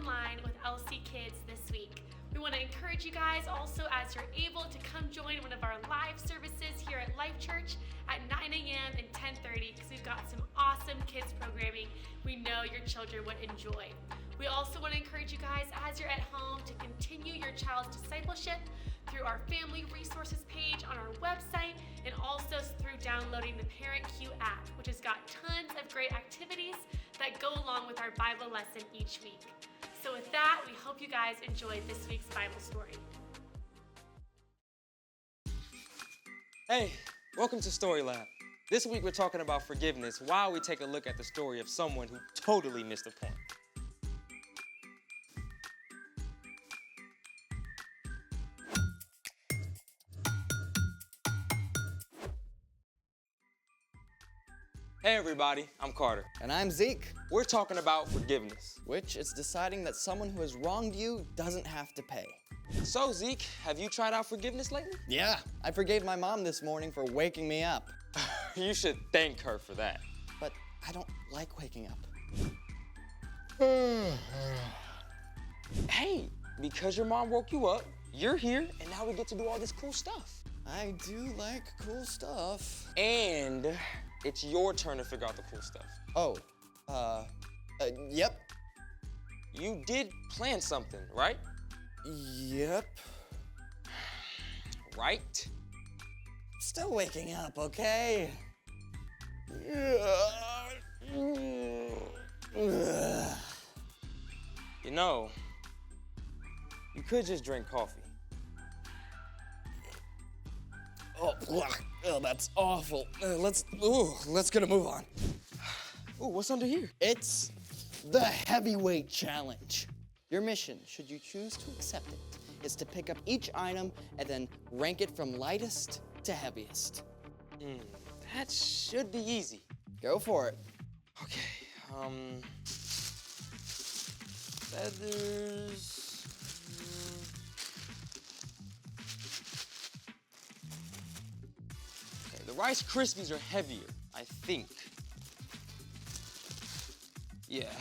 online with LCKids this week. We want to encourage you guys also as you're able to come join one of our live services here at LifeChurch at 9 a.m. and 10:30 because we've got some awesome kids programming we know your children would enjoy. We also want to encourage you guys as you're at home to continue your child's discipleship through our family resources page on our website and also through downloading the Parent Q app, which has got tons of great activities that go along with our Bible lesson each week. So with that, we hope you guys enjoyed this week's Bible story. Hey, welcome to Story Lab. This week we're talking about forgiveness while we take a look at the story of someone who totally missed the point. Hey everybody, I'm Carter. And I'm Zeke. We're talking about forgiveness. Which is deciding that someone who has wronged you doesn't have to pay. So Zeke, have you tried out forgiveness lately? Yeah, I forgave my mom this morning for waking me up. You should thank her for that. But I don't like waking up. Hey, because your mom woke you up, you're here, and now we get to do all this cool stuff. I do like cool stuff. And it's your turn to figure out the cool stuff. Oh, yep. You did plan something, right? Yep. Right? Still waking up, okay? You know, you could just drink coffee. Oh, that's awful. Let's get a move on. Ooh, what's under here? It's the heavyweight challenge. Your mission, should you choose to accept it, is to pick up each item and then rank it from lightest to heaviest. That should be easy. Go for it. Okay, feathers. Okay, the Rice Krispies are heavier, I think. Yeah,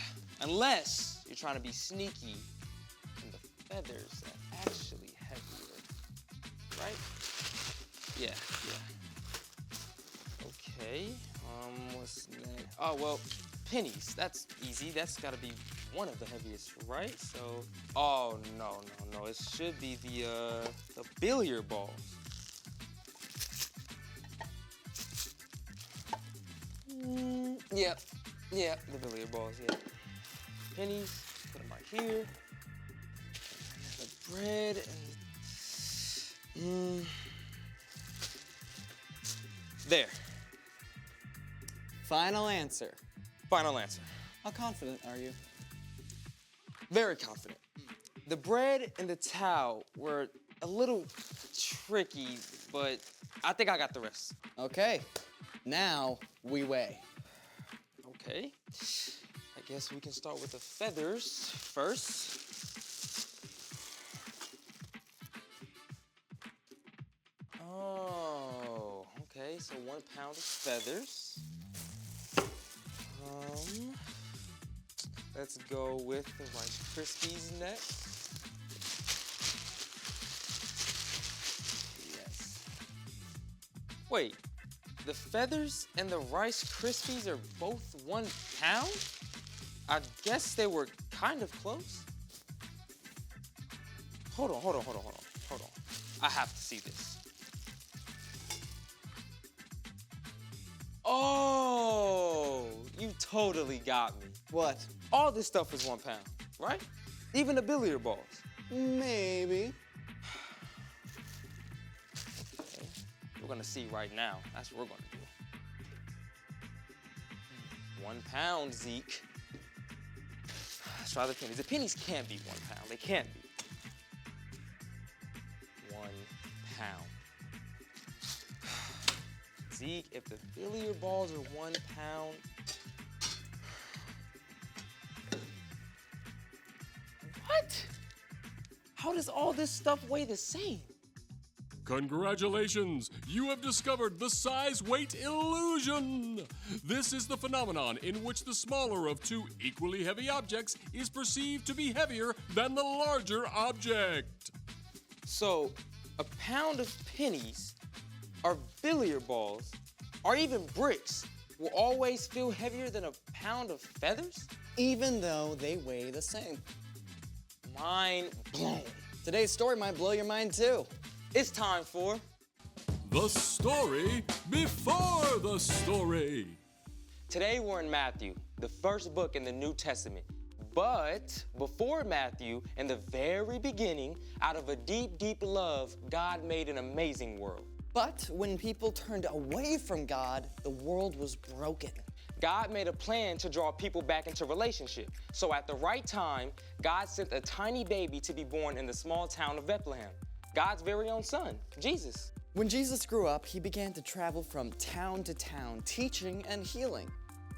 unless you're trying to be sneaky and the feathers are actually heavier, right? Yeah. Okay, what's next? Oh, well, pennies, that's easy. That's gotta be one of the heaviest, right? So, oh, no, it should be the billiard balls. Yeah, the billiard balls, yeah. Pennies, put them right here. The bread and there. Final answer. Final answer. How confident are you? Very confident. The bread and the towel were a little tricky, but I think I got the rest. Okay, now we weigh. Okay, I guess we can start with the feathers first. Oh, okay, so 1 pound of feathers. Let's go with the Rice Krispies next. Yes. Wait, the feathers and the Rice Krispies are both 1 pound? I guess they were kind of close. Hold on. I have to see this. Oh, you totally got me. What? All this stuff is 1 pound, right? Even the billiard balls. Maybe. Okay. We're gonna see right now. That's what we're gonna do. 1 pound, Zeke. Let's try the pennies. The pennies can't be 1 pound. They can't be. 1 pound. Zeke, if the billiard balls are 1 pound, what? How does all this stuff weigh the same? Congratulations! You have discovered the size-weight illusion! This is the phenomenon in which the smaller of two equally heavy objects is perceived to be heavier than the larger object. So, a pound of pennies, or billiard balls, or even bricks will always feel heavier than a pound of feathers? Even though they weigh the same. Mind blown. Today's story might blow your mind too. It's time for The story before the story. Today we're in Matthew, the first book in the New Testament. But before Matthew, in the very beginning, out of a deep, deep love, God made an amazing world. But when people turned away from God, the world was broken. God made a plan to draw people back into relationship. So at the right time, God sent a tiny baby to be born in the small town of Bethlehem. God's very own son, Jesus. When Jesus grew up, he began to travel from town to town, teaching and healing.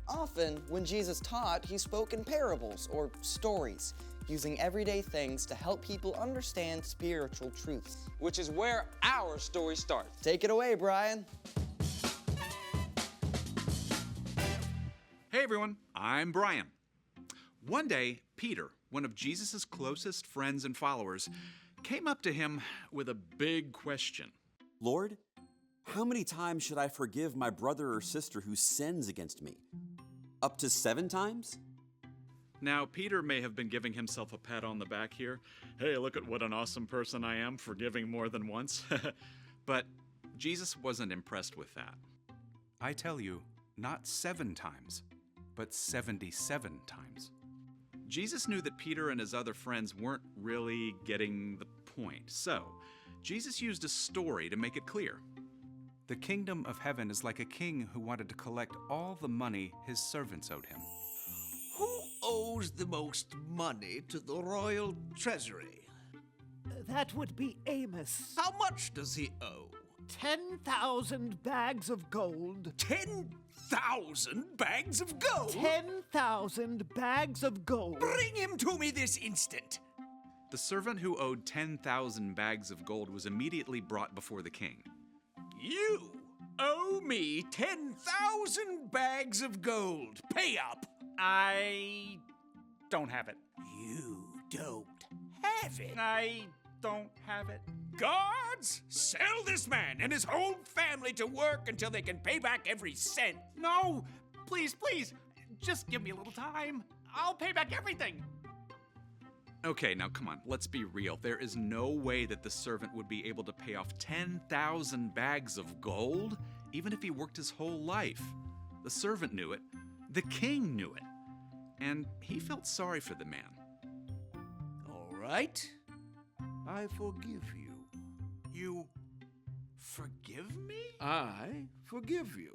Often, when Jesus taught, he spoke in parables or stories, using everyday things to help people understand spiritual truths. Which is where our story starts. Take it away, Brian. Hey everyone, I'm Brian. One day, Peter, one of Jesus' closest friends and followers, came up to him with a big question. Lord, how many times should I forgive my brother or sister who sins against me? Up to 7 times? Now, Peter may have been giving himself a pat on the back here. Hey, look at what an awesome person I am, forgiving more than once. But Jesus wasn't impressed with that. I tell you, not 7 times, but 77 times. Jesus knew that Peter and his other friends weren't really getting the point. So, Jesus used a story to make it clear. The kingdom of heaven is like a king who wanted to collect all the money his servants owed him. Who owes the most money to the royal treasury? That would be Amos. How much does he owe? 10,000 bags of gold. 10,000 bags of gold? 10,000 bags of gold. Bring him to me this instant. The servant who owed 10,000 bags of gold was immediately brought before the king. You owe me 10,000 bags of gold. Pay up. I don't have it. You don't have it. I don't have it. Guards, sell this man and his whole family to work until they can pay back every cent. No! Please, just give me a little time. I'll pay back everything. Okay, now come on, let's be real. There is no way that the servant would be able to pay off 10,000 bags of gold, even if he worked his whole life. The servant knew it. The king knew it. And he felt sorry for the man. All right. I forgive you. You forgive me? I forgive you.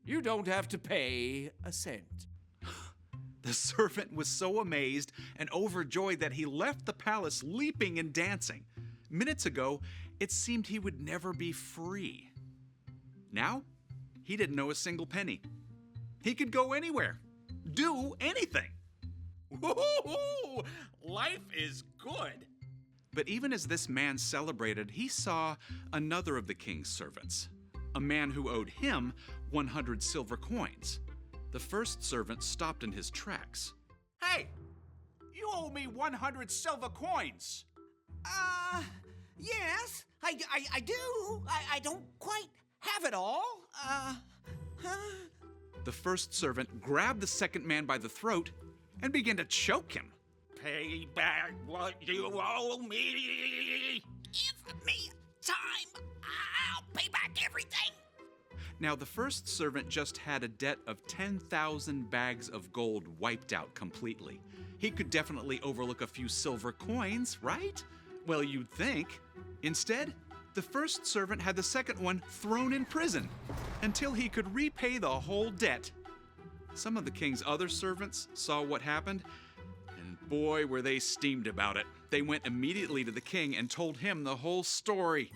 You don't have to pay a cent. The servant was so amazed and overjoyed that he left the palace leaping and dancing. Minutes ago, it seemed he would never be free. Now, he didn't owe a single penny. He could go anywhere, do anything. Woo-hoo-hoo! Life is good. But even as this man celebrated, he saw another of the king's servants, a man who owed him 100 silver coins. The first servant stopped in his tracks. Hey! You owe me 100 silver coins. Yes, I do. I don't quite have it all. The first servant grabbed the second man by the throat and began to choke him. Pay back what you owe me. Give me time. I'll pay back everything. Now, the first servant just had a debt of 10,000 bags of gold wiped out completely. He could definitely overlook a few silver coins, right? Well, you'd think. Instead, the first servant had the second one thrown in prison until he could repay the whole debt. Some of the king's other servants saw what happened, and boy, were they steamed about it. They went immediately to the king and told him the whole story.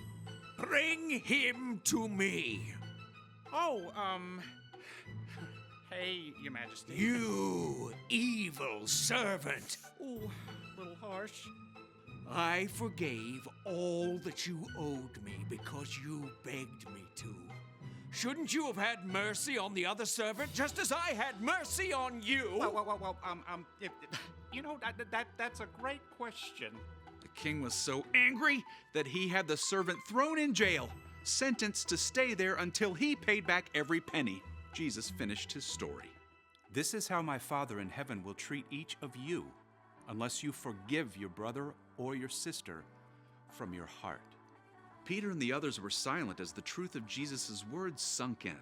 Bring him to me. Hey, Your Majesty. You evil servant. Ooh, a little harsh. I forgave all that you owed me because you begged me to. Shouldn't you have had mercy on the other servant just as I had mercy on you? Well, that's a great question. The king was so angry that he had the servant thrown in jail, sentenced to stay there until he paid back every penny. Jesus finished his story. This is how my Father in heaven will treat each of you, unless you forgive your brother or your sister from your heart. Peter and the others were silent as the truth of Jesus' words sunk in.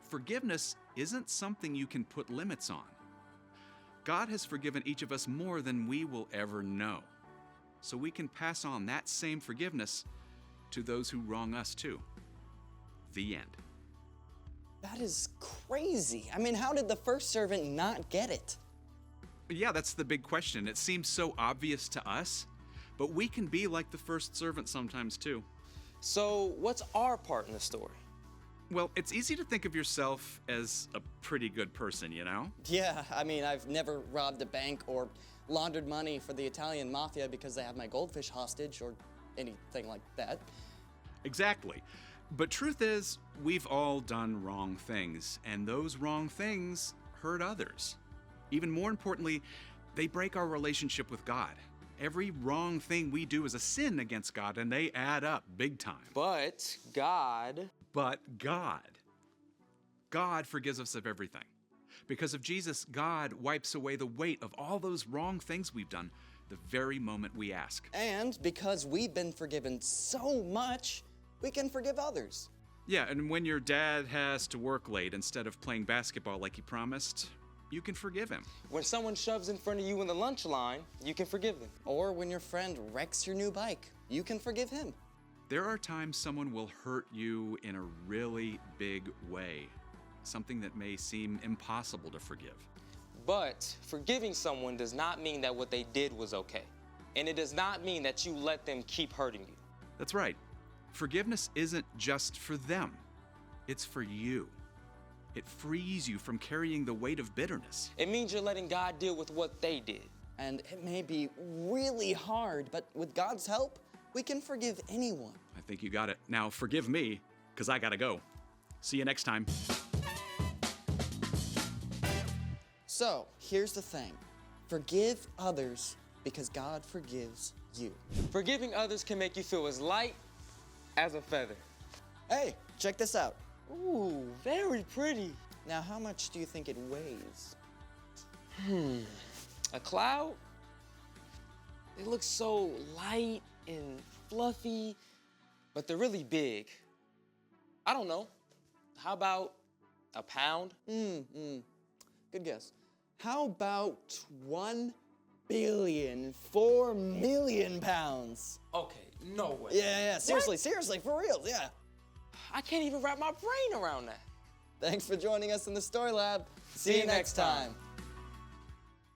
Forgiveness isn't something you can put limits on. God has forgiven each of us more than we will ever know, so we can pass on that same forgiveness to those who wrong us too. The end. That is crazy. I mean, how did the first servant not get it? Yeah, that's the big question. It seems so obvious to us, but we can be like the first servant sometimes too. So, what's our part in the story? Well, it's easy to think of yourself as a pretty good person, you know? Yeah, I mean, I've never robbed a bank or laundered money for the Italian mafia because they have my goldfish hostage or anything like that. Exactly. But truth is, we've all done wrong things, and those wrong things hurt others. Even more importantly, they break our relationship with God. Every wrong thing we do is a sin against God, and they add up big time. But God forgives us of everything. Because of Jesus, God wipes away the weight of all those wrong things we've done the very moment we ask. And because we've been forgiven so much, we can forgive others. Yeah, and when your dad has to work late instead of playing basketball like he promised, you can forgive him. When someone shoves in front of you in the lunch line, you can forgive them. Or when your friend wrecks your new bike, you can forgive him. There are times someone will hurt you in a really big way, something that may seem impossible to forgive. But forgiving someone does not mean that what they did was okay. And it does not mean that you let them keep hurting you. That's right. Forgiveness isn't just for them. It's for you. It frees you from carrying the weight of bitterness. It means you're letting God deal with what they did. And it may be really hard, but with God's help, we can forgive anyone. I think you got it. Now forgive me, because I gotta go. See you next time. So, here's the thing. Forgive others because God forgives you. Forgiving others can make you feel as light as a feather. Hey, check this out. Ooh, very pretty. Now, how much do you think it weighs? A cloud? They look so light and fluffy, but they're really big. I don't know. How about a pound? Good guess. How about 1,000,000,004,000,000 pounds? Okay, no way. Yeah, seriously, for real, yeah. I can't even wrap my brain around that. Thanks for joining us in the Story Lab. See you next time.